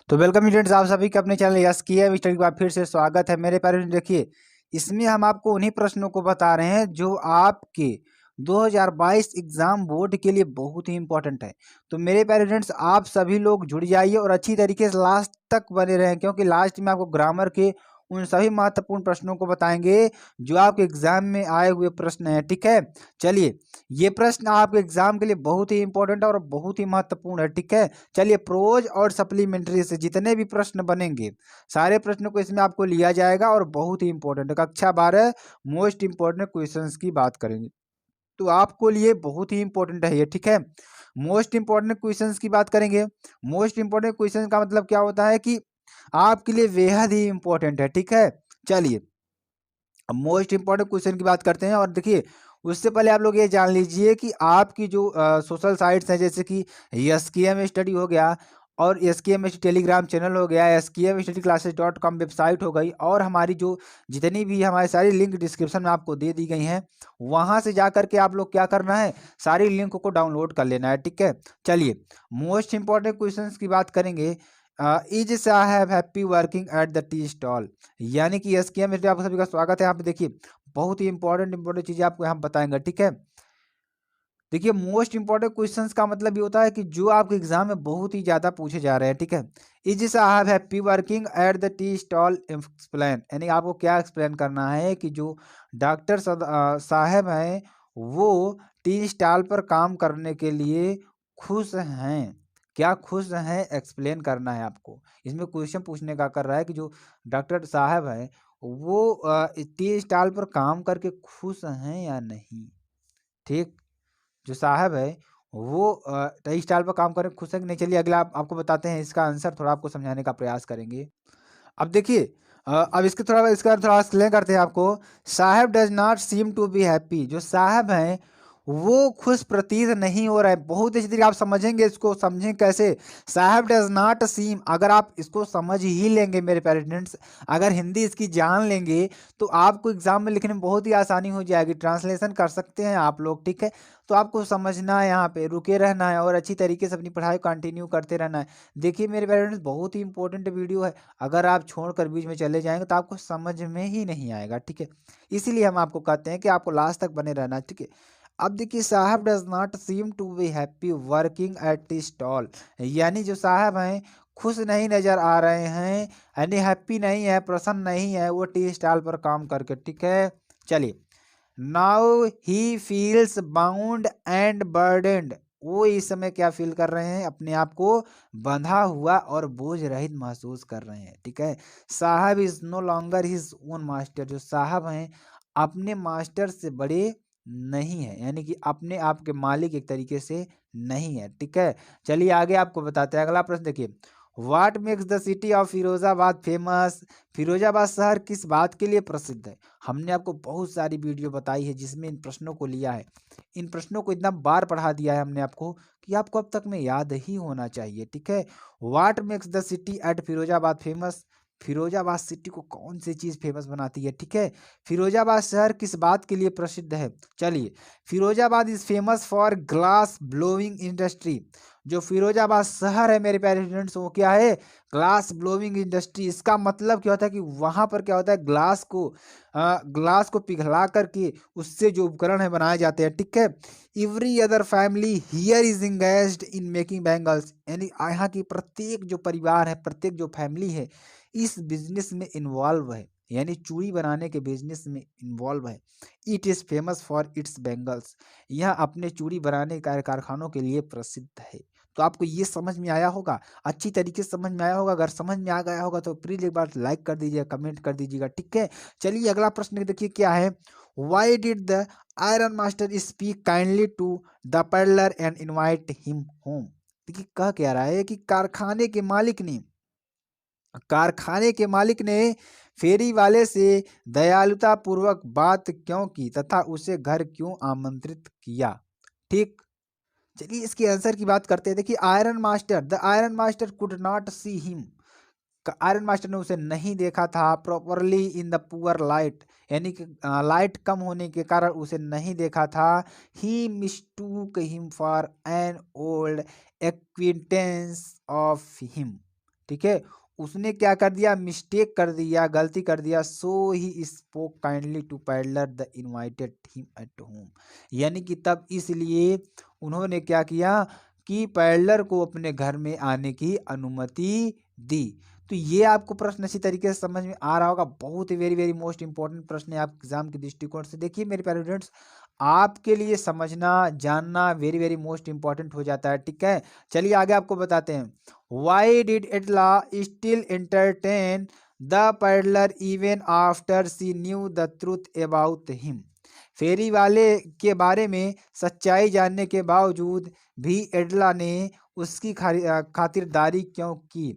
तो welcome students, आप सभी का अपने चैनल यस किया स्टडी के बाद फिर से स्वागत है मेरे प्यारे। देखिए, इसमें हम आपको उन्हीं प्रश्नों को बता रहे हैं जो आपके 2022 एग्जाम बोर्ड के लिए बहुत ही इंपॉर्टेंट है। तो मेरे प्यारे स्टूडेंट्स, आप सभी लोग जुड़ जाइए और अच्छी तरीके से लास्ट तक बने रहें, क्योंकि लास्ट में आपको ग्रामर के उन सभी महत्वपूर्ण प्रश्नों को बताएंगे जो आपके एग्जाम में आए हुए प्रश्न हैं। ठीक है, चलिए, ये प्रश्न आपके एग्जाम के लिए बहुत ही इंपॉर्टेंट और बहुत ही महत्वपूर्ण है। ठीक है, चलिए, प्रोज और सप्लीमेंट्री से जितने भी प्रश्न बनेंगे सारे प्रश्नों को इसमें आपको लिया जाएगा और बहुत ही इंपॉर्टेंट कक्षा 12 मोस्ट इंपॉर्टेंट क्वेश्चंस की बात करेंगे। तो आपको लिए बहुत ही इंपॉर्टेंट है ये। ठीक है, मोस्ट इंपॉर्टेंट क्वेश्चंस की बात करेंगे। मोस्ट इंपॉर्टेंट क्वेश्चन का मतलब क्या होता है कि आपके लिए बेहद ही इंपॉर्टेंट है। ठीक है, चलिए, अब मोस्ट इंपॉर्टेंट क्वेश्चन की बात करते हैं। और देखिए, उससे पहले आप लोग ये जान लीजिए कि आपकी जो सोशल साइट्स हैं, जैसे कि SKM स्टडी हो गया और SKM टेलीग्राम चैनल हो गया, SKM स्टडी क्लासेस.com वेबसाइट हो गई, और हमारी जो जितनी भी हमारी सारी लिंक डिस्क्रिप्शन में आपको दे दी गई हैं, वहां से जा करके आप लोग क्या करना है, सारी लिंक को डाउनलोड कर लेना है। ठीक है, चलिए, मोस्ट इंपॉर्टेंट क्वेश्चन की बात करेंगे। इज साहब happy working at the T stall, यानी कि SKM में आप सभी का स्वागत है। यहाँ पे देखिए, बहुत ही इंपॉर्टेंट चीजें आपको यहाँ बताएंगे। ठीक है, देखिए, मोस्ट इंपॉर्टेंट क्वेश्चंस का मतलब ये होता है कि जो आपके एग्जाम में बहुत ही ज्यादा पूछे जा रहे हैं। ठीक है, इज साहब happy working at the tea stall explain, यानी आपको क्या एक्सप्लेन करना है कि जो डॉक्टर साहब हैं वो टी स्टॉल पर काम करने के लिए खुश हैं। क्या खुश हैं, एक्सप्लेन करना है आपको। इसमें क्वेश्चन पूछने का कर रहा है कि जो डॉक्टर साहब हैं वो टी स्टॉल पर काम करके खुश हैं या नहीं। ठीक, जो साहब है वो टी स्टाइल पर काम करके खुश है कि नहीं। चलिए, अगला आपको बताते हैं, इसका आंसर थोड़ा आपको समझाने का प्रयास करेंगे। अब देखिए, अब इसका थोड़ा एक्सप्लेन करते हैं आपको। Saheb does not seem to be happy, जो साहब हैं वो खुश प्रतीत नहीं हो रहा है। बहुत अच्छी तरीके आप समझेंगे, इसको समझें कैसे। साहब डज नॉट सीम, अगर आप इसको समझ ही लेंगे मेरे प्यारे स्टूडेंट्स, अगर हिंदी इसकी जान लेंगे तो आपको एग्जाम में लिखने में बहुत ही आसानी हो जाएगी। ट्रांसलेशन कर सकते हैं आप लोग। ठीक है, तो आपको समझना है, यहाँ पे रुके रहना है और अच्छी तरीके से अपनी पढ़ाई कंटिन्यू करते रहना है। देखिए मेरे पेरेंट्स, बहुत ही इंपॉर्टेंट वीडियो है, अगर आप छोड़कर बीच में चले जाएंगे तो आपको समझ में ही नहीं आएगा। ठीक है, इसीलिए हम आपको कहते हैं कि आपको लास्ट तक बने रहना है। ठीक है, अब देखिए, Saheb does not seem to be happy working at tea stall, यानी जो साहब हैं खुश नहीं नजर आ रहे हैं, यानी हैप्पी नहीं है, प्रसन्न नहीं है वो टी स्टॉल पर काम करके। ठीक है, चलिए, now he feels bound and burdened, वो इस समय क्या फील कर रहे हैं, अपने आप को बंधा हुआ और बोझ रहित महसूस कर रहे हैं। ठीक है, Saheb is no longer his own master, जो साहब हैं अपने मास्टर से बड़े नहीं है, यानी कि अपने आप के मालिक एक तरीके से नहीं है। ठीक है, चलिए आगे आपको बताते हैं। अगला प्रश्न देखिए, what makes the city of Firozabad famous, Firozabad शहर किस बात के लिए प्रसिद्ध है। हमने आपको बहुत सारी वीडियो बताई है जिसमें इन प्रश्नों को लिया है, इन प्रश्नों को इतना बार पढ़ा दिया है हमने आपको कि आपको अब तक में याद ही होना चाहिए। ठीक है, what makes the city at Firozabad famous, Firozabad city को कौन सी चीज फेमस बनाती है। ठीक है, फिरोजाबाद शहर किस बात के लिए प्रसिद्ध है। चलिए, Firozabad is famous for glass blowing industry, जो फिरोजाबाद शहर है मेरे प्यारे स्टूडेंट्स वो क्या है, ग्लास ब्लोइंग इंडस्ट्री। इसका मतलब क्या होता है कि वहां पर क्या होता है, ग्लास को पिघला करके उससे जो उपकरण है बनाए जाते हैं। ठीक है, every other family here is engaged in making bangles, यानी यहाँ की प्रत्येक जो परिवार है, प्रत्येक जो फैमिली है इस बिजनेस में इन्वॉल्व है, यानी चूड़ी बनाने के बिजनेस में इन्वॉल्व है। It is famous for its bangles, यह अपने चूड़ी बनाने का कारखानों के लिए प्रसिद्ध है। तो आपको ये समझ में आया होगा, अच्छी तरीके से समझ में आया होगा। अगर समझ में आ गया होगा तो प्लीज एक बार लाइक कर दीजिएगा, कमेंट कर दीजिएगा। ठीक है, चलिए अगला प्रश्न देखिए क्या है। Why did the iron master speak kindly to the peddler and invite him home, देखिए कह क्या रहा है कि कारखाने के मालिक ने फेरी वाले से दयालुता पूर्वक बात क्यों की तथा उसे घर क्यों आमंत्रित किया। ठीक, चलिए इसके आंसर की बात करते हैं। देखिए, the iron master could not see him, iron master ने उसे नहीं देखा था properly in the poor light, यानी कि लाइट कम होने के कारण उसे नहीं देखा था। He mistook him for an old acquaintance of him, ठीक है, उसने क्या कर दिया, मिस्टेक कर दिया, गलती कर दिया। So he spoke kindly to peddler the invited him at home, यानी कि तब इसलिए उन्होंने क्या किया कि पैडलर को अपने घर में आने की अनुमति दी। तो ये आपको प्रश्न अच्छी तरीके से समझ में आ रहा होगा। बहुत ही वेरी वेरी मोस्ट इंपॉर्टेंट प्रश्न है आप एग्जाम के दृष्टिकोण से। देखिए मेरे प्यारे स्टूडेंट्स, आपके लिए समझना जानना वेरी वेरी मोस्ट इंपॉर्टेंट हो जाता है, ठीक है। चलिए आगे आपको बताते हैं। Why did Edla still entertain the peddler even after she knew the truth about him, फेरी वाले के बारे में सच्चाई जानने के बावजूद भी एडला ने उसकी खातिरदारी क्यों की,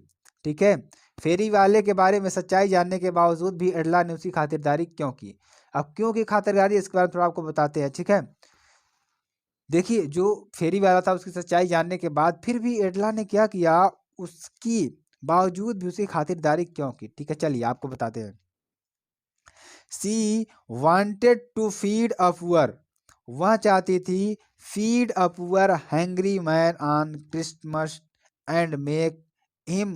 ठीक है। फेरी वाले के बारे में सच्चाई जानने के बावजूद भी एडला ने उसकी खातिरदारी क्यों की। अब क्यों की खातिरदारी, इसके बारे में थोड़ा आपको बताते हैं, ठीक है। देखिए जो फेरी वाला था उसकी सच्चाई जानने के बाद फिर भी एडला ने क्या किया, उसकी बावजूद भी उसकी खातिरदारी क्यों की, ठीक है। चलिए आपको बताते हैं। She wanted to feed a poor, वह चाहती थी feed a poor hungry man on Christmas and make him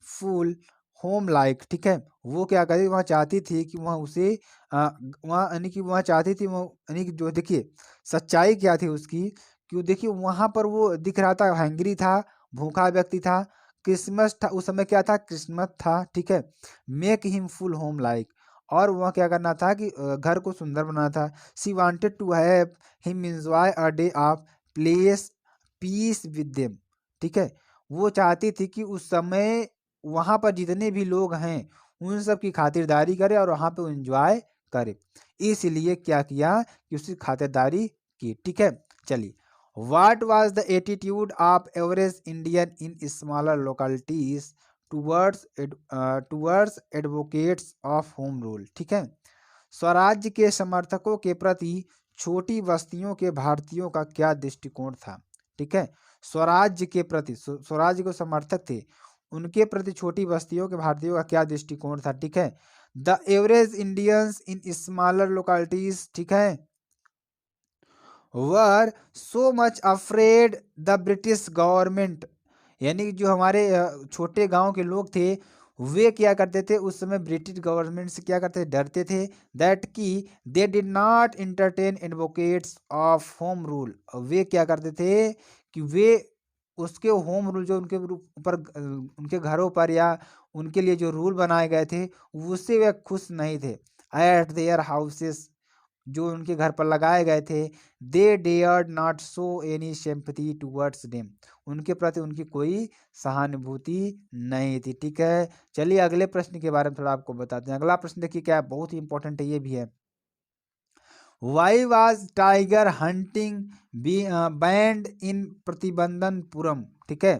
full home like, ठीक है। वो क्या करी, वह चाहती थी कि वह उसे वह यानी कि वह चाहती थी वो यानी कि जो देखिए सच्चाई क्या थी उसकी, कि देखिए वहां पर वो दिख रहा था, हैंग्री था, भूखा व्यक्ति था, क्रिसमस था उस समय, क्या था, क्रिसमस था, ठीक है। Make him full home like, और वह क्या करना था कि घर को सुंदर बनाना था। She wanted to have him enjoy a day of place peace with them, ठीक है। वो चाहती थी कि उस समय वहां पर जितने भी लोग हैं उन सब की खातिरदारी करे और वहां पे एंजॉय करे, इसलिए क्या किया कि उसकी खातिरदारी की, ठीक है। चलिए, what was the attitude of average Indian in smaller localities towards advocates of home rule, ठीक है। स्वराज्य के समर्थकों के प्रति छोटी बस्तियों के भारतीयों का क्या दृष्टिकोण था, ठीक है। स्वराज्य के प्रति, स्वराज्य को समर्थक थे, उनके प्रति छोटी बस्तियों के भारतीयों का क्या दृष्टिकोण था, ठीक है। The average Indians in smaller localities, ठीक है, were so much afraid the British government, यानी कि जो हमारे छोटे गांव के लोग थे वे क्या करते थे उस समय ब्रिटिश गवर्नमेंट से, क्या करते थे, डरते थे। दैट की they did not entertain advocates of home rule, वे क्या करते थे कि वे उसके होम रूल जो उनके ऊपर उनके घरों पर या उनके लिए जो रूल बनाए गए थे उससे वे खुश नहीं थे। एट देयर हाउसेस, जो उनके घर पर लगाए गए थे, they dared not show any sympathy towards them, उनके प्रति उनकी कोई सहानुभूति नहीं थी, ठीक है। चलिए अगले प्रश्न के बारे में थोड़ा आपको बताते हैं। अगला प्रश्न देखिए क्या है, बहुत ही इंपॉर्टेंट है, ये भी है। Why was tiger hunting banned in Pratibandhanpuram, ठीक है।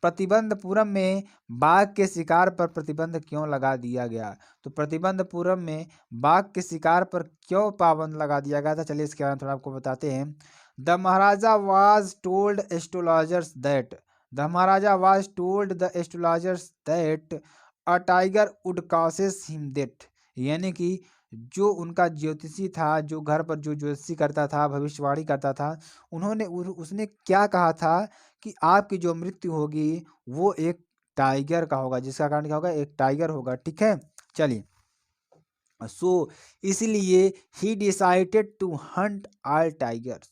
प्रतिबंधपुरम में बाघ के शिकार पर प्रतिबंध क्यों लगा दिया गया, तो प्रतिबंधपुरम में बाघ के शिकार पर क्यों पाबंद लगा दिया गया था, चलिए इसके बारे में थोड़ा आपको बताते हैं। The Maharaja was told astrologers that, the Maharaja was told the astrologers that a tiger would causes him death, यानी कि जो उनका ज्योतिषी था, जो घर पर जो ज्योतिषी करता था, भविष्यवाणी करता था, उन्होंने उसने क्या कहा था कि आपकी जो मृत्यु होगी वो एक टाइगर का होगा, जिसका कारण क्या होगा, एक टाइगर होगा, ठीक है। चलिए, सो इसलिए he decided to hunt all tigers,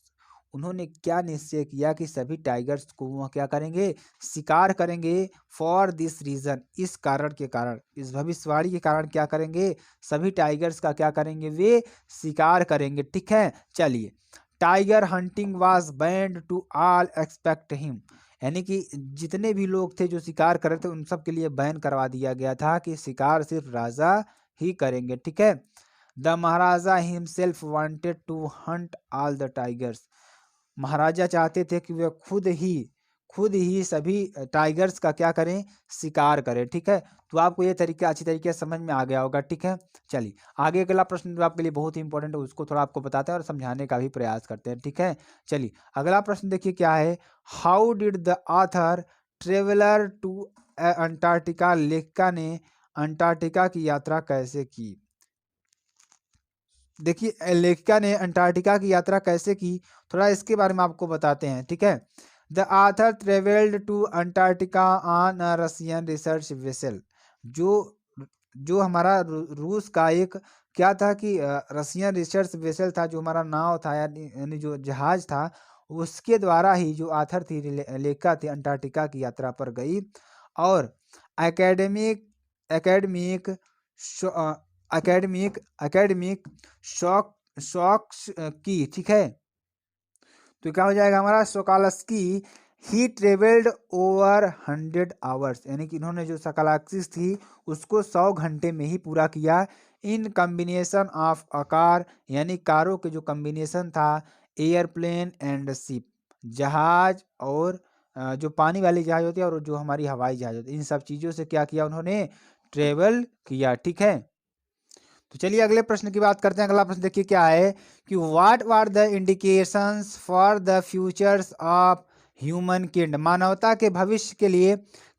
उन्होंने क्या निश्चय किया कि सभी टाइगर्स को वह क्या करेंगे, शिकार करेंगे। फॉर दिस रीजन, इस कारण के कारण, इस भविष्यवाणी के कारण क्या करेंगे, सभी टाइगर्स का क्या करेंगे, वे शिकार करेंगे, ठीक है। चलिए, tiger hunting was banned to all expect him, यानी कि जितने भी लोग थे जो शिकार कर रहे थे उन सब के लिए बैन करवा दिया गया था कि शिकार सिर्फ राजा ही करेंगे, ठीक है। The Maharaja himself wanted to hunt all the tigers, Maharaja चाहते थे कि वे खुद ही सभी टाइगर्स का क्या करें, शिकार करें, ठीक है। तो आपको ये तरीका अच्छी तरीके से समझ में आ गया होगा, ठीक है। चलिए आगे अगला प्रश्न जो आपके लिए बहुत ही इंपॉर्टेंट है उसको थोड़ा आपको बताते हैं और समझाने का भी प्रयास करते हैं, ठीक है। चलिए अगला प्रश्न देखिए क्या है। How did the author traveller to Antarctica, लेखिका ने अंटार्कटिका की यात्रा कैसे की, देखिए लेखिका ने अंटार्कटिका की यात्रा कैसे की, थोड़ा इसके बारे में आपको बताते हैं, ठीक है। The author travelled to Antarctica on a Russian research vessel. जो जो हमारा रूस का एक क्या था कि रशियन रिसर्च वेसल था, जो हमारा नाव था यानी जो जहाज था, उसके द्वारा ही जो आथर थी लेखा थी अंटार्कटिका की यात्रा पर गई और academic academic academic academic shock shocks की, ठीक है। तो क्या हो जाएगा हमारा सोकालस्की ही ट्रेवल्ड ओवर 100 आवर्स, यानी कि इन्होंने जो सकालाक्सिस थी उसको 100 घंटे में ही पूरा किया। इन कॉम्बिनेशन ऑफ आकार, यानी कारों के जो कॉम्बिनेशन था, एयरप्लेन एंड शिप, जहाज और जो पानी वाली जहाज होती है और जो हमारी हवाई जहाज होती है, इन सब चीज़ों से क्या किया उन्होंने, ट्रेवल किया, ठीक है। तो चलिए अगले प्रश्न की बात करते हैं। अगला प्रश्न देखिए क्या है कि what are the indications for the futures of humankind, मानवता के भविष्य के लिए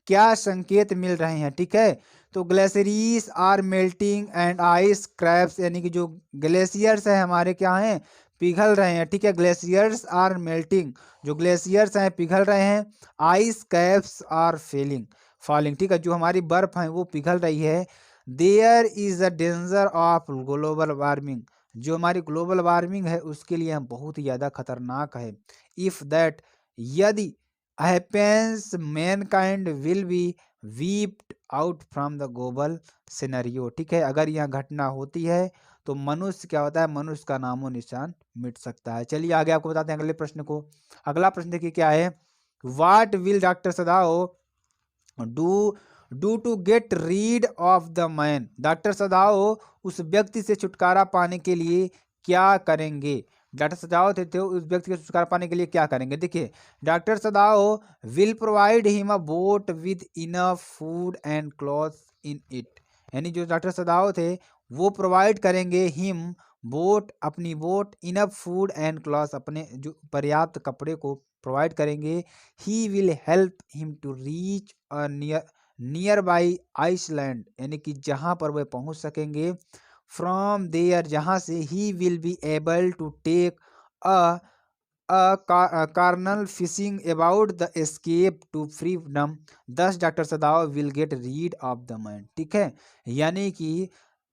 क्या संकेत मिल रहे हैं, ठीक है। तो glaciers are melting and ice caps, यानी कि जो ग्लेशियर्स है हमारे क्या हैं, पिघल रहे हैं, ठीक है। ग्लेशियर्स आर मेल्टिंग, जो ग्लेशियर्स हैं पिघल रहे हैं। Ice caps are failing falling, ठीक है, जो हमारी बर्फ है वो पिघल रही है। There is a danger of global warming, जो हमारी ग्लोबल वार्मिंग है उसके लिए हम बहुत ही ज़्यादा खतरनाक है। इफ़ दैट, यदि happens mankind will be wiped out from the global scenario, ठीक है। अगर यह घटना होती है तो मनुष्य क्या होता है, मनुष्य का नामो निशान मिट सकता है। चलिए आगे आपको बताते हैं अगले प्रश्न को। अगला प्रश्न देखिए क्या है, what will doctor Sadao do do to get rid of the man, doctor Sadao उस व्यक्ति से छुटकारा पाने के लिए क्या करेंगे। डॉक्टर सदाओ थे उस व्यक्ति से छुटकारा पाने के लिए क्या करेंगे। देखिए, doctor Sadao will provide him a boat with enough food and clothes in it, यानी जो डॉक्टर सदाओ थे वो प्रोवाइड करेंगे हिम बोट, अपनी boat, enough food and clothes, अपने जो पर्याप्त कपड़े को प्रोवाइड करेंगे। He will help him to reach a nearby island, यानी कि जहाँ पर वे पहुँच सकेंगे। फ्रॉम देयर, जहाँ से he will be able to take a colonel fishing about the escape to freedom. Thus doctor Sadao will get rid of the man, ठीक है। यानी कि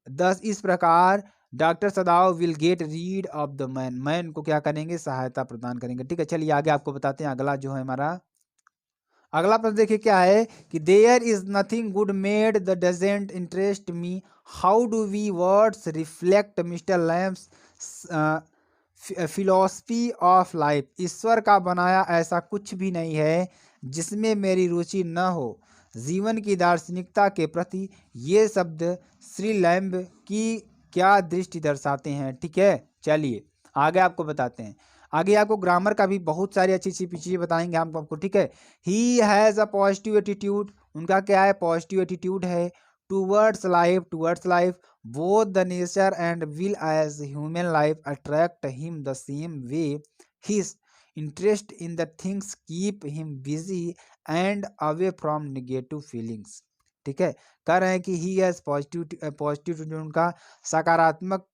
10 इस प्रकार doctor Sadao will get rid of the man, man को क्या करेंगे, सहायता प्रदान करेंगे, ठीक है। चलिए आगे आपको बताते हैं अगला जो है हमारा। अगला प्रश्न देखिए क्या है कि there is nothing good made the doesn't interest me, how do we words reflect mister Lamb's philosophy of life, ईश्वर का बनाया ऐसा कुछ भी नहीं है जिसमें मेरी रुचि न हो, जीवन की दार्शनिकता के प्रति ये शब्द श्री लैम्ब की क्या दृष्टि दर्शाते हैं, ठीक है। चलिए आगे आपको बताते हैं। आगे आपको ग्रामर का भी बहुत सारी अच्छी अच्छी चीज़ें बताएंगे हम आपको, ठीक है। He has a positive attitude, उनका क्या है, पॉजिटिव एटीट्यूड है। Towards life both the nature and will as human life attract him the same way. His interest in the things keep him busy and away from negative feelings, ठीक है। कह रहे हैं कि ही हैज पॉजिटिव जो उनका सकारात्मक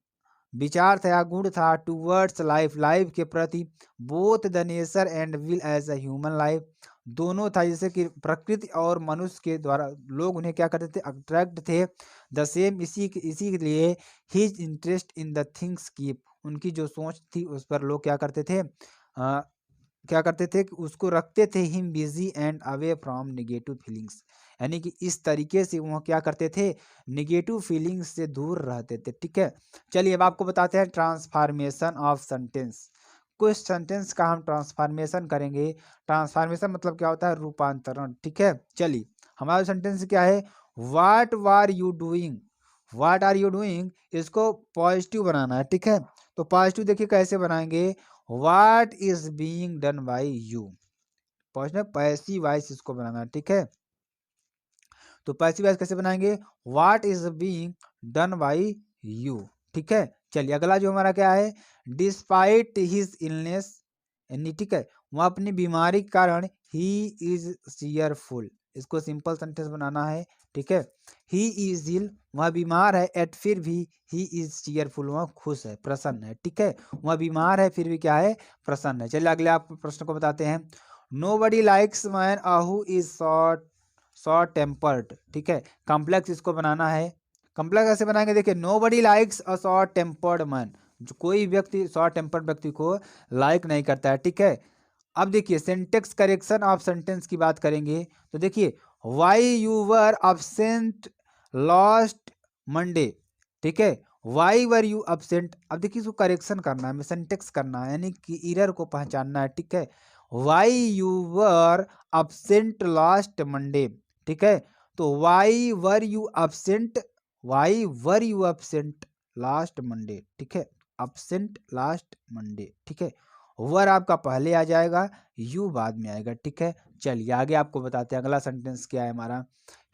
विचार था या गुण था, टूवर्ड्स लाइफ, लाइफ के प्रति, both the nature and will as a human life, दोनों था, जैसे कि प्रकृति और मनुष्य के द्वारा लोग उन्हें क्या करते थे, अट्रैक्ट थे। द सेम, इसी के लिए his interest in the things keep, उनकी जो सोच थी उस पर लोग क्या करते थे, क्या करते थे कि उसको रखते थे him busy and away from negative feelings, यानी कि इस तरीके से वह क्या करते थे, निगेटिव फीलिंग्स से दूर रहते थे, ठीक है। चलिए अब आपको बताते हैं ट्रांसफॉर्मेशन ऑफ सेंटेंस। कुछ सेंटेंस का हम ट्रांसफॉर्मेशन करेंगे। ट्रांसफॉर्मेशन मतलब क्या होता है, रूपांतरण, ठीक है। चलिए हमारा सेंटेंस क्या है, what are you doing, what are you doing, इसको पॉजिटिव बनाना है, ठीक है। तो पॉजिटिव देखिए कैसे बनाएंगे, what is being done by you, positive passive voice इसको बनाना है, ठीक है। तो पैसिव वॉइस कैसे बनाएंगे, what is being done by you, ठीक है। चलिए अगला जो हमारा क्या है, डिस्पाइट हिज इलनेस, यानी ठीक है वह अपनी बीमारी के कारण ही इज चीयरफुल, इसको सिंपल सेंटेंस बनाना है, ठीक है। ही इज इल, वह बीमार है, एट फिर भी ही इज चीयरफुल, वह खुश है, प्रसन्न है, ठीक है। वह बीमार है फिर भी क्या है, प्रसन्न है। चलिए अगले आप प्रश्न को बताते हैं। Nobody likes man Ahu is short tempered, ठीक है। कॉम्प्लेक्स इसको बनाना है। कॉम्प्लेक्स ऐसे बनाएंगे, देखिए nobody likes a short tempered man, जो कोई व्यक्ति शॉर्ट टेम्पर्ड व्यक्ति को लाइक नहीं करता है, ठीक है। अब देखिए सिंटेक्स करेक्शन ऑफ सेंटेंस की बात करेंगे तो देखिए why you were absent last Monday, ठीक है। वाई वर यू absent, अब देखिए इसको करेक्शन करना है, हमें सिंटेक्स करना है, यानी कि एरर को पहचानना है, ठीक है। Why you were absent last Monday, ठीक है। तो why were you absent, why were you absent last Monday, ठीक है। absent लास्ट मंडे, ठीक है। वर आपका पहले आ जाएगा, यू बाद में आएगा, ठीक है। चलिए आगे आपको बताते हैं अगला सेंटेंस क्या है हमारा।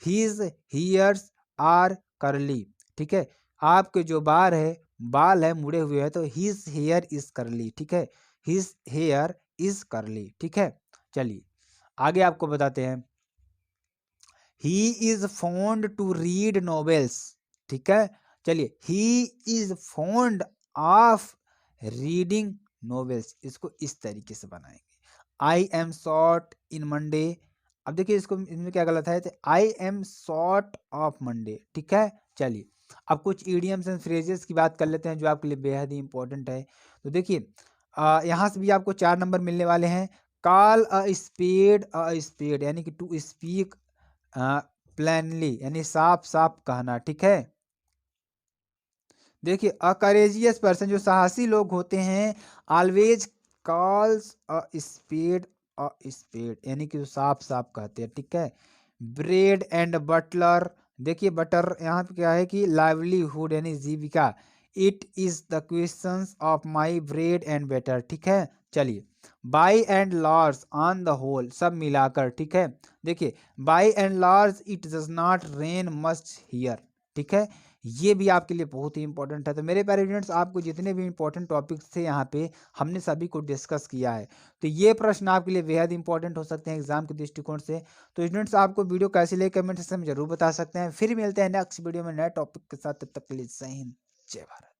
हीज हियर्स आर करली, ठीक है। आपके जो बाल है मुड़े हुए हैं, तो हीज हेयर इज करली, ठीक है। हीज हेयर इज करली, ठीक है। चलिए आगे आपको बताते हैं। He is fond to read novels, ठीक है। चलिए he is fond of reading novels, इसको इस तरीके से बनाएंगे। I am short in Monday, अब देखिए इसको इसमें क्या गलत है, तो I am short of Monday, ठीक है। चलिए अब कुछ इडियम्स एंड फ्रेजेस की बात कर लेते हैं जो आपके लिए बेहद ही इंपॉर्टेंट है। तो देखिए यहाँ से भी आपको 4 नंबर मिलने वाले हैं। कॉल अ स्पेड यानी कि टू स्पीक प्लानली, यानी साफ साफ कहना, ठीक है। देखिए अ करेजियस पर्सन, जो साहसी लोग होते हैं, ऑलवेज कॉल्स अ स्पेड यानी कि जो साफ साफ कहते हैं, ठीक है। ब्रेड एंड बटलर, देखिए बटर यहाँ पे क्या है कि लाइवलीहुड यानी जीविका। It is the questions of my bread and butter, ठीक है। चलिए by and large on the whole, सब मिलाकर, ठीक है। देखिए by and large it does not rain much here, ठीक है। ये भी आपके लिए बहुत ही इंपॉर्टेंट है। तो मेरे प्यारे स्टूडेंट्स, आपको जितने भी इंपॉर्टेंट टॉपिक्स थे यहाँ पे हमने सभी को डिस्कस किया है। तो ये प्रश्न आपके लिए बेहद इंपॉर्टेंट हो सकते हैं एग्जाम के दृष्टिकोण से। तो स्टूडेंट्स आपको वीडियो कैसी लगी कमेंट सेक्शन में जरूर बता सकते हैं। फिर मिलते हैं नेक्स्ट वीडियो में नए टॉपिक के साथ, तब तक के लिए जय हिंद जय भारत।